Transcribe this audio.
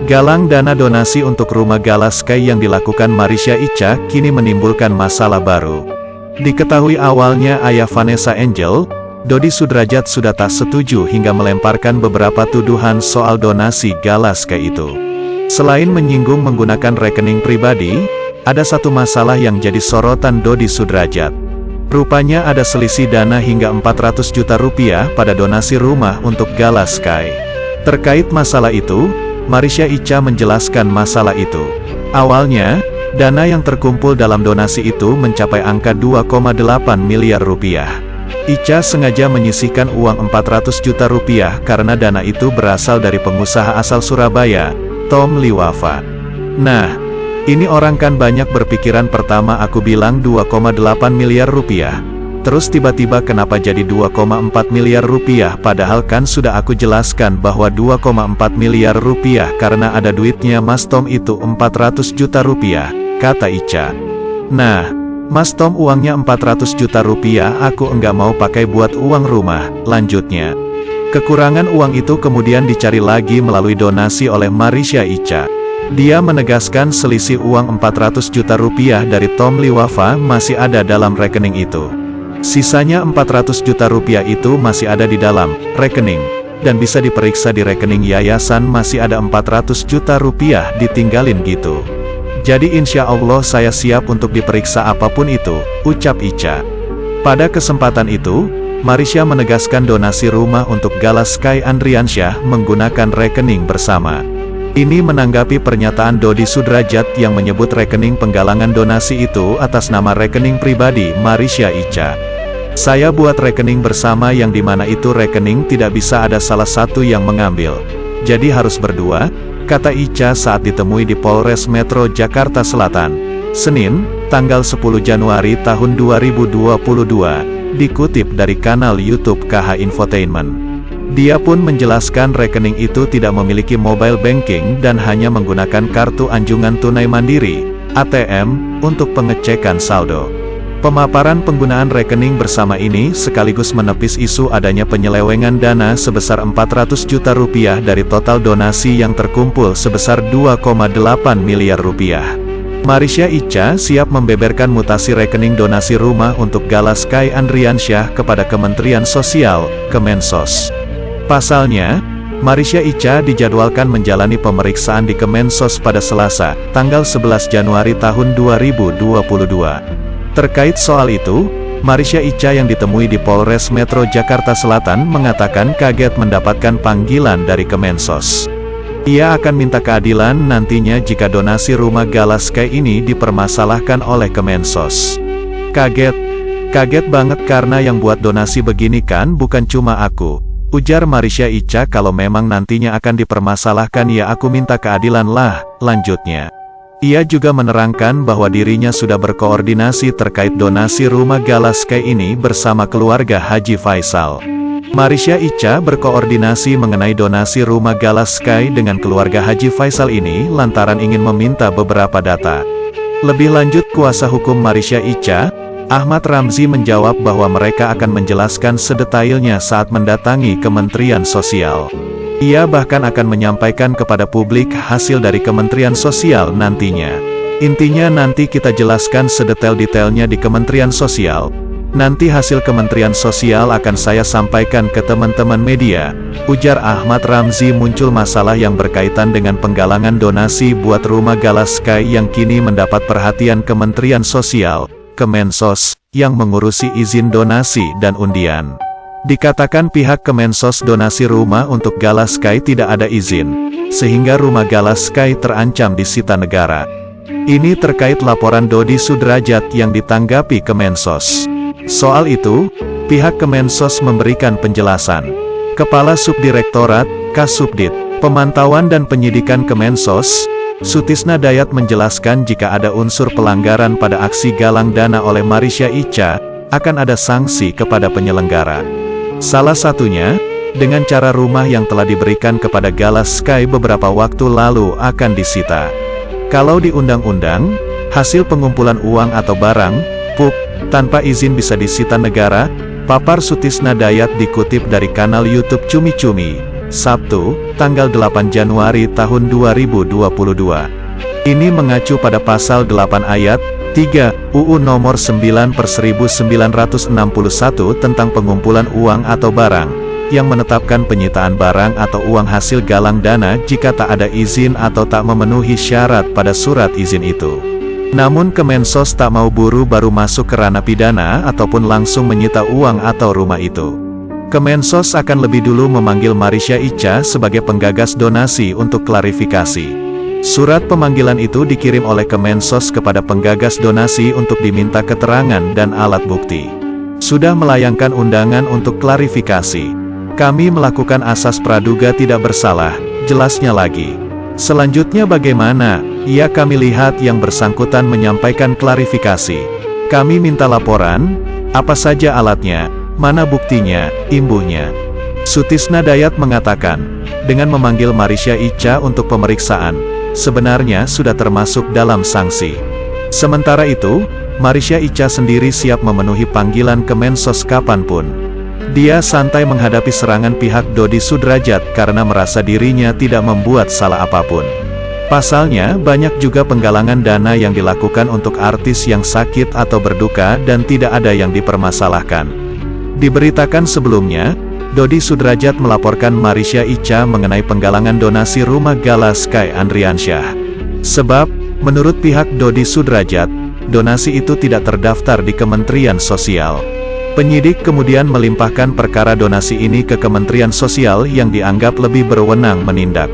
Galang dana donasi untuk rumah Gala Sky yang dilakukan Marisha Icha kini menimbulkan masalah baru. Diketahui awalnya ayah Vanessa Angel, Dodi Sudrajat sudah tak setuju hingga melemparkan beberapa tuduhan soal donasi Gala Sky itu. Selain menyinggung menggunakan rekening pribadi, ada satu masalah yang jadi sorotan Dodi Sudrajat. Rupanya ada selisih dana hingga 400 juta rupiah pada donasi rumah untuk Gala Sky. Terkait masalah itu, Marisha Icha menjelaskan masalah itu. Awalnya, dana yang terkumpul dalam donasi itu mencapai angka 2,8 miliar rupiah. Icha sengaja menyisihkan uang 400 juta rupiah karena dana itu berasal dari pengusaha asal Surabaya, Tom Liwafa. Nah, ini orang kan banyak berpikiran pertama aku bilang 2,8 miliar rupiah. Terus tiba-tiba kenapa jadi 2,4 miliar rupiah padahal kan sudah aku jelaskan bahwa 2,4 miliar rupiah karena ada duitnya Mas Tom itu 400 juta rupiah, kata Icha. Nah, Mas Tom uangnya 400 juta rupiah aku enggak mau pakai buat uang rumah, lanjutnya. Kekurangan uang itu kemudian dicari lagi melalui donasi oleh Marisha Icha. Dia menegaskan selisih uang 400 juta rupiah dari Tom Liwafa masih ada dalam rekening itu. Sisanya 400 juta rupiah itu masih ada di dalam rekening, dan bisa diperiksa di rekening yayasan masih ada 400 juta rupiah ditinggalin gitu. Jadi insya Allah saya siap untuk diperiksa apapun itu, ucap Icha. Pada kesempatan itu, Marisha menegaskan donasi rumah untuk Gala Sky Andriansyah menggunakan rekening bersama. Ini menanggapi pernyataan Dodi Sudrajat yang menyebut rekening penggalangan donasi itu atas nama rekening pribadi Marisha Icha. Saya buat rekening bersama yang dimana itu rekening tidak bisa ada salah satu yang mengambil. Jadi harus berdua, kata Icha saat ditemui di Polres Metro Jakarta Selatan, Senin, tanggal 10 Januari tahun 2022, dikutip dari kanal YouTube KH Infotainment. Dia pun menjelaskan rekening itu tidak memiliki mobile banking dan hanya menggunakan kartu anjungan tunai mandiri, ATM, untuk pengecekan saldo. Pemaparan penggunaan rekening bersama ini sekaligus menepis isu adanya penyelewengan dana sebesar 400 juta rupiah dari total donasi yang terkumpul sebesar 2,8 miliar rupiah. Marisha Icha siap membeberkan mutasi rekening donasi rumah untuk Gala Sky Andriansyah kepada Kementerian Sosial, Kemensos. Pasalnya, Marisha Icha dijadwalkan menjalani pemeriksaan di Kemensos pada Selasa, tanggal 11 Januari tahun 2022. Terkait soal itu, Marisha Icha yang ditemui di Polres Metro Jakarta Selatan mengatakan kaget mendapatkan panggilan dari Kemensos. Ia akan minta keadilan nantinya jika donasi rumah Gala Sky ini dipermasalahkan oleh Kemensos. Kaget banget karena yang buat donasi begini kan bukan cuma aku, ujar Marisha Icha. Kalau memang nantinya akan dipermasalahkan ya aku minta keadilan lah, lanjutnya. Ia juga menerangkan bahwa dirinya sudah berkoordinasi terkait donasi rumah Gala Sky ini bersama keluarga Haji Faisal. Marisha Icha berkoordinasi mengenai donasi rumah Gala Sky dengan keluarga Haji Faisal ini lantaran ingin meminta beberapa data. Lebih lanjut, kuasa hukum Marisha Icha, Ahmad Ramzi, menjawab bahwa mereka akan menjelaskan sedetailnya saat mendatangi Kementerian Sosial. Ia bahkan akan menyampaikan kepada publik hasil dari Kementerian Sosial nantinya. Intinya nanti kita jelaskan sedetail-detailnya di Kementerian Sosial. Nanti hasil Kementerian Sosial akan saya sampaikan ke teman-teman media, ujar Ahmad Ramzi. Muncul masalah yang berkaitan dengan penggalangan donasi buat rumah Gala Sky yang kini mendapat perhatian Kementerian Sosial, Kemensos, yang mengurusi izin donasi dan undian. Dikatakan pihak Kemensos donasi rumah untuk Gala Sky tidak ada izin, sehingga rumah Gala Sky terancam disita negara. Ini terkait laporan Dodi Sudrajat yang ditanggapi Kemensos. Soal itu, pihak Kemensos memberikan penjelasan. Kepala Subdirektorat, Kasubdit, Pemantauan dan Penyidikan Kemensos, Sutisna Dayat menjelaskan jika ada unsur pelanggaran pada aksi galang dana oleh Marisha Icha, akan ada sanksi kepada penyelenggara. Salah satunya, dengan cara rumah yang telah diberikan kepada Gala Sky beberapa waktu lalu akan disita. Kalau di undang-undang, hasil pengumpulan uang atau barang, PUP, tanpa izin bisa disita negara, papar Sutisna Dayat dikutip dari kanal YouTube Cumi Cumi, Sabtu, tanggal 8 Januari tahun 2022. Ini mengacu pada pasal 8 ayat 3 UU nomor 9/1961 tentang pengumpulan uang atau barang, yang menetapkan penyitaan barang atau uang hasil galang dana jika tak ada izin atau tak memenuhi syarat pada surat izin itu. Namun Kemensos tak mau buru-baru masuk ke ranah pidana ataupun langsung menyita uang atau rumah itu. Kemensos akan lebih dulu memanggil Marisha Icha sebagai penggagas donasi untuk klarifikasi. Surat pemanggilan itu dikirim oleh Kemensos kepada penggagas donasi untuk diminta keterangan dan alat bukti. Sudah melayangkan undangan untuk klarifikasi. Kami melakukan asas praduga tidak bersalah, jelasnya lagi. Selanjutnya bagaimana? Ya, kami lihat yang bersangkutan menyampaikan klarifikasi. Kami minta laporan, apa saja alatnya, mana buktinya, imbuhnya. Sutisna Dayat mengatakan, dengan memanggil Marisha Icha untuk pemeriksaan, sebenarnya sudah termasuk dalam sanksi. Sementara itu, Marisha Icha sendiri siap memenuhi panggilan Kemensos kapanpun. Dia santai menghadapi serangan pihak Dodi Sudrajat karena merasa dirinya tidak membuat salah apapun. Pasalnya, banyak juga penggalangan dana yang dilakukan untuk artis yang sakit atau berduka dan tidak ada yang dipermasalahkan. Diberitakan sebelumnya, Dodi Sudrajat melaporkan Marisha Icha mengenai penggalangan donasi rumah gala Sky Andriansyah. Sebab, menurut pihak Dodi Sudrajat, donasi itu tidak terdaftar di Kementerian Sosial. Penyidik kemudian melimpahkan perkara donasi ini ke Kementerian Sosial yang dianggap lebih berwenang menindak.